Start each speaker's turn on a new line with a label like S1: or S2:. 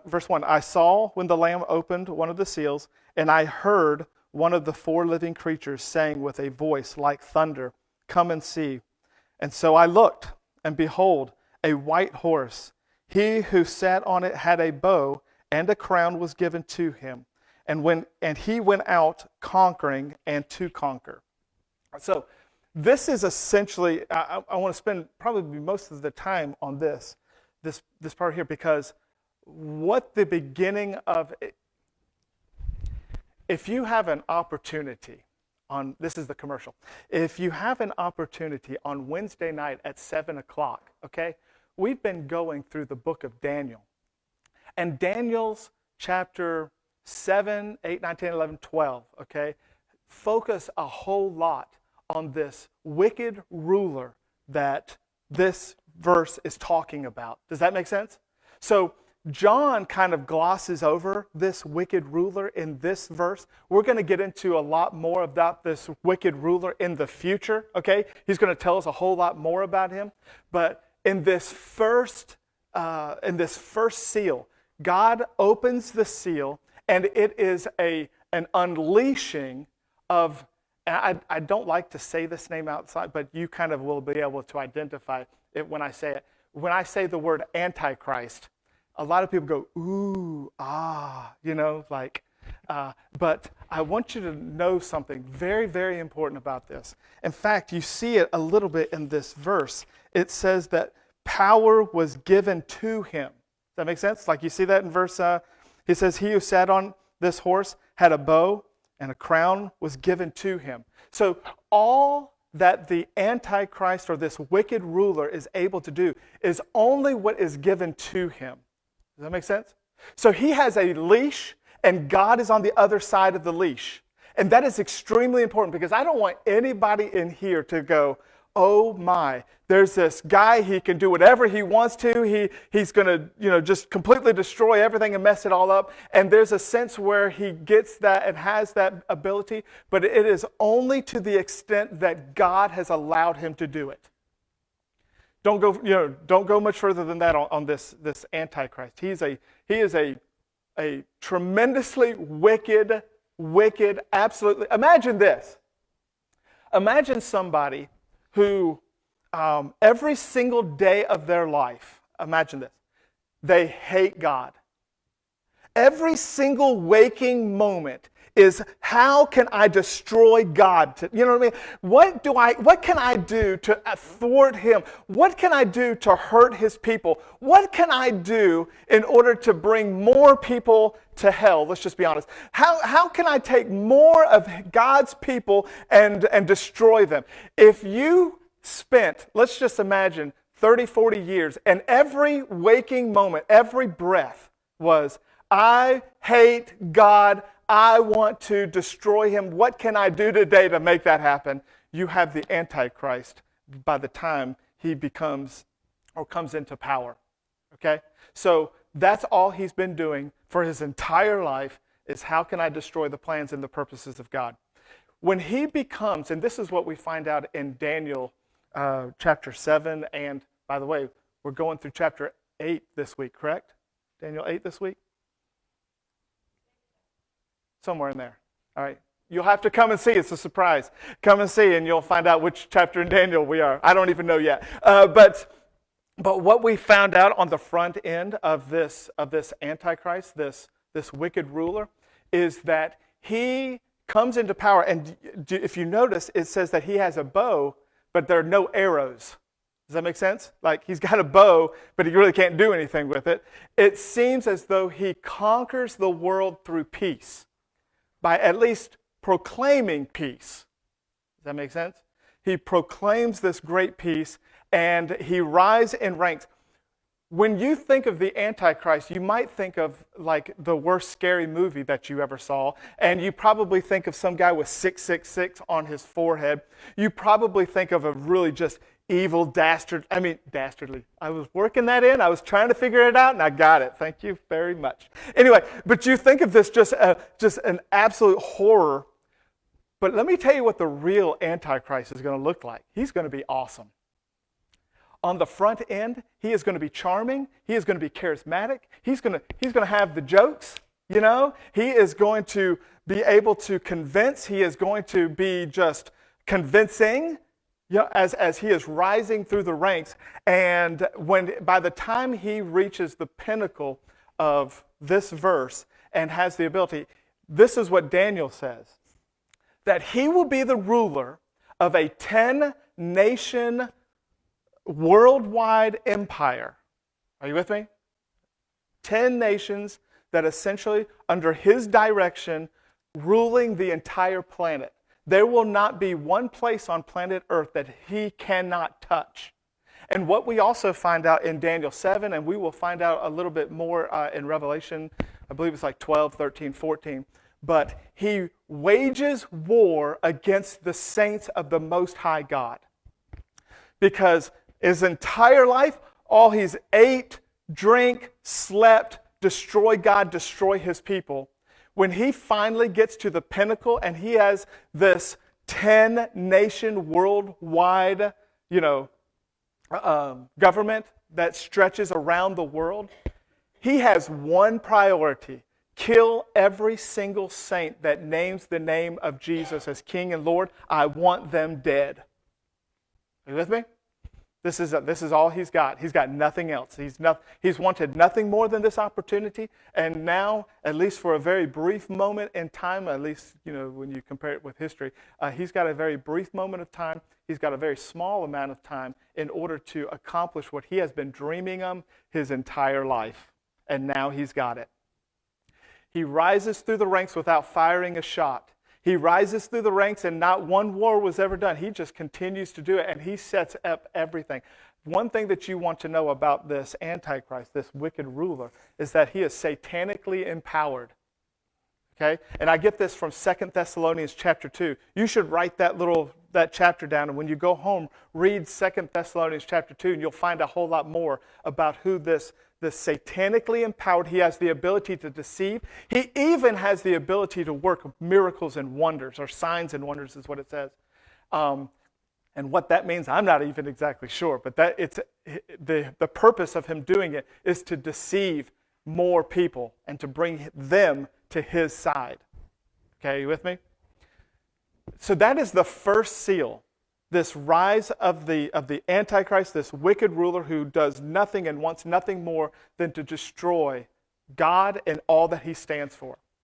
S1: verse 1, I saw when the Lamb opened one of the seals, and I heard one of the four living creatures saying with a voice like thunder, come and see. And so I looked, and behold, a white horse. He who sat on it had a bow, and a crown was given to him. And he went out conquering and to conquer. So this is essentially, I want to spend probably most of the time on this part here, because what the beginning of it, if you have an opportunity on, this is the commercial, if you have an opportunity on Wednesday night at 7 o'clock, okay, we've been going through the book of Daniel. And Daniel's chapter 7, 8, 9, 10, 11, 12, okay, focus a whole lot on this wicked ruler that this verse is talking about. Does that make sense? So John kind of glosses over this wicked ruler in this verse. We're going to get into a lot more about this wicked ruler in the future, okay? He's going to tell us a whole lot more about him. But in this first seal, God opens the seal, and it is an unleashing of, and I don't like to say this name outside, but you kind of will be able to identify it when I say it. When I say the word Antichrist, a lot of people go, ooh, but I want you to know something very, very important about this. In fact, you see it a little bit in this verse. It says that power was given to him. Does that make sense? Like you see that in verse, he says, he who sat on this horse had a bow, and a crown was given to him. So all that the Antichrist or this wicked ruler is able to do is only what is given to him. Does that make sense? So he has a leash, and God is on the other side of the leash. And that is extremely important, because I don't want anybody in here to go, oh my, there's this guy, he can do whatever he wants to. He's going to, just completely destroy everything and mess it all up. And there's a sense where he gets that and has that ability, but it is only to the extent that God has allowed him to do it. Don't go much further than that on this Antichrist. He is a tremendously wicked, absolutely. Imagine this. Imagine somebody who every single day of their life, imagine this, they hate God. Every single waking moment is, how can I destroy God? You know what I mean? What can I do to thwart him? What can I do to hurt his people? What can I do in order to bring more people to hell? Let's just be honest. How can I take more of God's people and destroy them? If you spent, let's just imagine, 30, 40 years, and every waking moment, every breath was, I hate God, I want to destroy him. What can I do today to make that happen? You have the Antichrist by the time he becomes or comes into power. Okay? So that's all he's been doing for his entire life, is how can I destroy the plans and the purposes of God? When he becomes, and this is what we find out in Daniel chapter 7, and by the way, we're going through chapter 8 this week, correct? Daniel 8 this week? Somewhere in there. All right. You'll have to come and see. It's a surprise. Come and see, and you'll find out which chapter in Daniel we are. I don't even know yet. But what we found out on the front end of this Antichrist, this wicked ruler, is that he comes into power. And if you notice, it says that he has a bow, but there are no arrows. Does that make sense? Like, he's got a bow, but he really can't do anything with it. It seems as though he conquers the world through peace, by at least proclaiming peace. Does that make sense? He proclaims this great peace, and he rises in ranks. When you think of the Antichrist, you might think of like the worst scary movie that you ever saw, and you probably think of some guy with 666 on his forehead. You probably think of a really just evil dastardly. I was working that in. I was trying to figure it out, and I got it. Thank you very much. Anyway, but you think of this just an absolute horror. But let me tell you what the real Antichrist is going to look like. He's going to be awesome. On the front end, he is going to be charming. He is going to be charismatic. He's going to have the jokes, you know. He is going to be able to convince. He is going to be just convincing, you know, as he is rising through the ranks. And by the time he reaches the pinnacle of this verse and has the ability, this is what Daniel says, that he will be the ruler of a 10-nation worldwide empire. Are you with me? 10 nations that essentially, under his direction, ruling the entire planet. There will not be one place on planet Earth that he cannot touch. And what we also find out in Daniel 7, and we will find out a little bit more in Revelation, I believe it's like 12, 13, 14, but he wages war against the saints of the Most High God. Because his entire life, all he's ate, drank, slept, destroy God, destroy his people. When he finally gets to the pinnacle and he has this 10-nation worldwide, government that stretches around the world, he has one priority: kill every single saint that names the name of Jesus as King and Lord. I want them dead. Are you with me? This is all he's got. He's got nothing else. He's wanted nothing more than this opportunity. And now, at least for a very brief moment in time, at least when you compare it with history, he's got a very brief moment of time. He's got a very small amount of time in order to accomplish what he has been dreaming of his entire life. And now he's got it. He rises through the ranks without firing a shot. He rises through the ranks and not one war was ever done. He just continues to do it, and he sets up everything. One thing that you want to know about this Antichrist, this wicked ruler, is that he is satanically empowered. Okay? And I get this from 2 Thessalonians chapter 2. You should write that chapter down, and when you go home, read 2 Thessalonians chapter 2, and you'll find a whole lot more about who this satanically empowered. He has the ability to deceive. He even has the ability to work miracles and wonders, or signs and wonders is what it says. And what that means, I'm not even exactly sure, but the purpose of him doing it is to deceive more people and to bring them to his side. Okay, you with me? So that is the first seal. This rise of the Antichrist, this wicked ruler who does nothing and wants nothing more than to destroy God and all that he stands for.